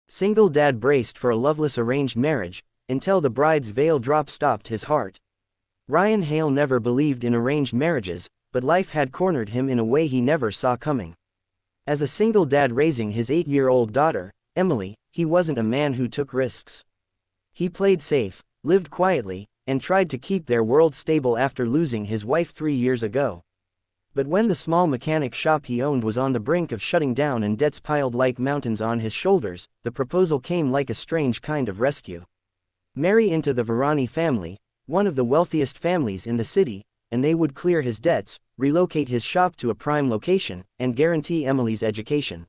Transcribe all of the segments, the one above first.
Single dad braced for a loveless arranged marriage, until the bride's veil drop stopped his heart. Ryan Hale never believed in arranged marriages, but life had cornered him in a way he never saw coming. As a single dad raising his 8-year-old daughter, Emily, he wasn't a man who took risks. He played safe, lived quietly, and tried to keep their world stable after losing his wife 3 years ago. But when the small mechanic shop he owned was on the brink of shutting down and debts piled like mountains on his shoulders, the proposal came like a strange kind of rescue. Marry into the Varani family, one of the wealthiest families in the city, and they would clear his debts, relocate his shop to a prime location, and guarantee Emily's education.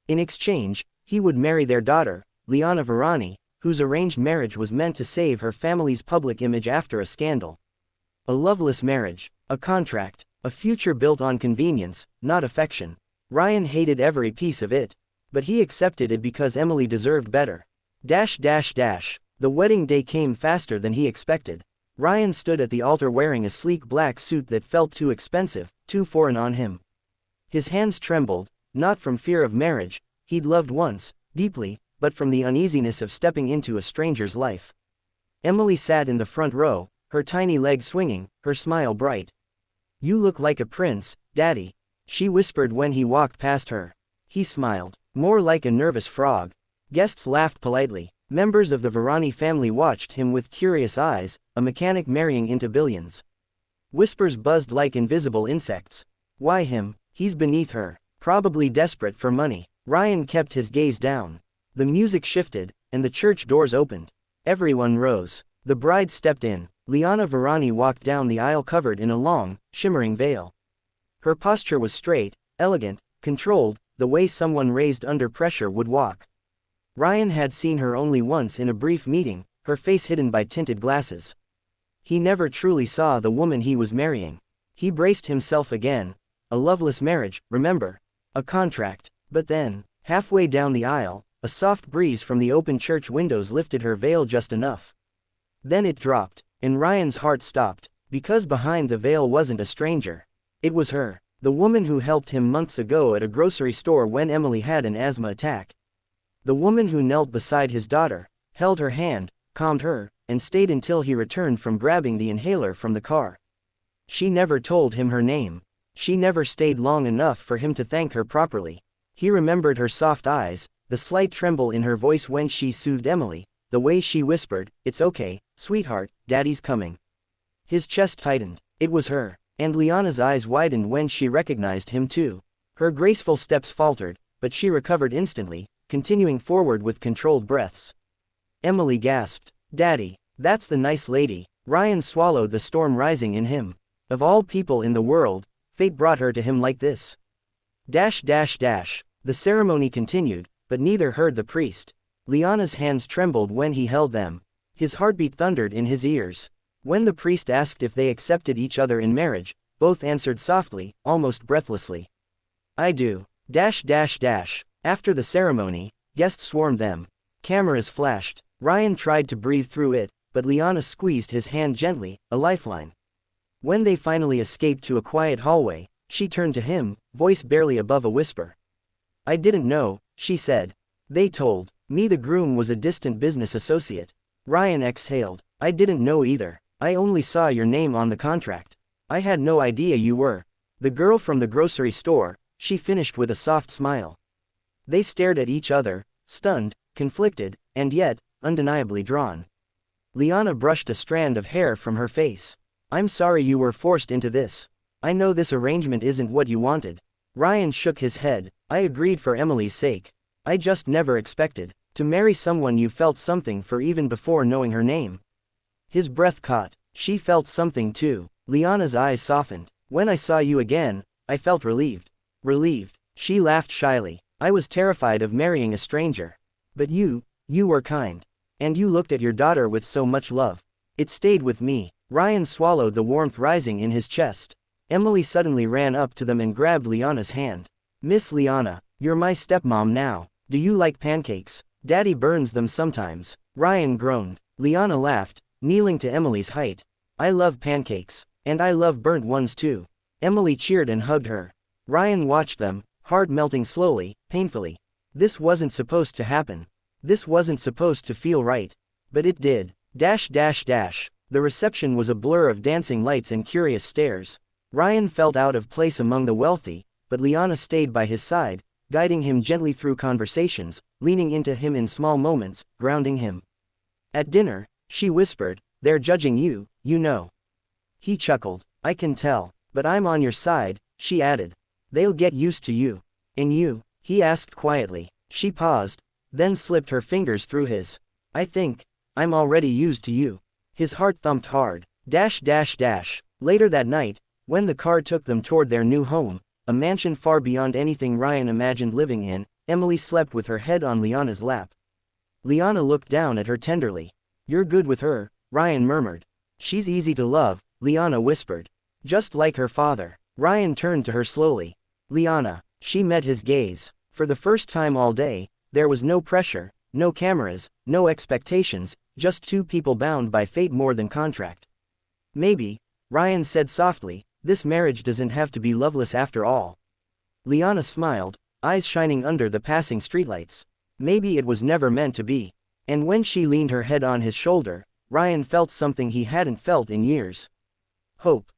In exchange, he would marry their daughter, Liana Varani, whose arranged marriage was meant to save her family's public image after a scandal. A loveless marriage, a contract, a future built on convenience, not affection. Ryan hated every piece of it, but he accepted it because Emily deserved better. The wedding day came faster than he expected. Ryan stood at the altar wearing a sleek black suit that felt too expensive, too foreign on him. His hands trembled, not from fear of marriage, he'd loved once, deeply, but from the uneasiness of stepping into a stranger's life. Emily sat in the front row, her tiny legs swinging, her smile bright. "You look like a prince, Daddy," she whispered when he walked past her. He smiled, more like a nervous frog. Guests laughed politely. Members of the Varani family watched him with curious eyes, a mechanic marrying into billions. Whispers buzzed like invisible insects. Why him? He's beneath her, probably desperate for money. Ryan kept his gaze down. The music shifted, and the church doors opened. Everyone rose. The bride stepped in. Liana Varani walked down the aisle covered in a long, shimmering veil. Her posture was straight, elegant, controlled, the way someone raised under pressure would walk. Ryan had seen her only once in a brief meeting, her face hidden by tinted glasses. He never truly saw the woman he was marrying. He braced himself again. A loveless marriage, remember. A contract. But then, halfway down the aisle, a soft breeze from the open church windows lifted her veil just enough. Then it dropped, and Ryan's heart stopped, because behind the veil wasn't a stranger. It was her, the woman who helped him months ago at a grocery store when Emily had an asthma attack. The woman who knelt beside his daughter, held her hand, calmed her, and stayed until he returned from grabbing the inhaler from the car. She never told him her name. She never stayed long enough for him to thank her properly. He remembered her soft eyes, the slight tremble in her voice when she soothed Emily, the way she whispered, "It's okay, sweetheart, Daddy's coming." His chest tightened. It was her, and Liana's eyes widened when she recognized him too. Her graceful steps faltered, but she recovered instantly, continuing forward with controlled breaths. Emily gasped, "Daddy, that's the nice lady." Ryan swallowed the storm rising in him. Of all people in the world, fate brought her to him like this. The ceremony continued, but neither heard the priest. Liana's hands trembled when he held them. His heartbeat thundered in his ears. When the priest asked if they accepted each other in marriage, both answered softly, almost breathlessly. "I do. After the ceremony, guests swarmed them. Cameras flashed. Ryan tried to breathe through it, but Liana squeezed his hand gently, a lifeline. When they finally escaped to a quiet hallway, she turned to him, voice barely above a whisper. "I didn't know," she said. "They told me the groom was a distant business associate." Ryan exhaled. "I didn't know either. I only saw your name on the contract. I had no idea you were the girl from the grocery store," she finished with a soft smile. They stared at each other, stunned, conflicted, and yet, undeniably drawn. Liana brushed a strand of hair from her face. "I'm sorry you were forced into this. I know this arrangement isn't what you wanted." Ryan shook his head. "I agreed for Emily's sake. I just never expected to marry someone you felt something for even before knowing her name." His breath caught. She felt something too. Liana's eyes softened. "When I saw you again, I felt relieved." "Relieved?" She laughed shyly. "I was terrified of marrying a stranger. But you were kind. And you looked at your daughter with so much love. It stayed with me." Ryan swallowed the warmth rising in his chest. Emily suddenly ran up to them and grabbed Liana's hand. "Miss Liana, you're my stepmom now. Do you like pancakes? Daddy burns them sometimes." Ryan groaned. Liana laughed, kneeling to Emily's height. "I love pancakes. And I love burnt ones too." Emily cheered and hugged her. Ryan watched them, heart melting slowly, painfully. This wasn't supposed to happen. This wasn't supposed to feel right. But it did. The reception was a blur of dancing lights and curious stares. Ryan felt out of place among the wealthy, but Liana stayed by his side, guiding him gently through conversations, leaning into him in small moments, grounding him. At dinner, she whispered, "They're judging you, you know." He chuckled. "I can tell. But I'm on your side," she added. "They'll get used to you." "And you?" he asked quietly. She paused, then slipped her fingers through his. "I think I'm already used to you." His heart thumped hard. Later that night, when the car took them toward their new home, a mansion far beyond anything Ryan imagined living in, Emily slept with her head on Liana's lap. Liana looked down at her tenderly. "You're good with her," Ryan murmured. "She's easy to love," Liana whispered. "Just like her father." Ryan turned to her slowly. "Liana." She met his gaze. For the first time all day, there was no pressure, no cameras, no expectations, just two people bound by fate more than contract. "Maybe," Ryan said softly, "this marriage doesn't have to be loveless after all." Liana smiled, eyes shining under the passing streetlights. Maybe it was never meant to be. And when she leaned her head on his shoulder, Ryan felt something he hadn't felt in years. Hope.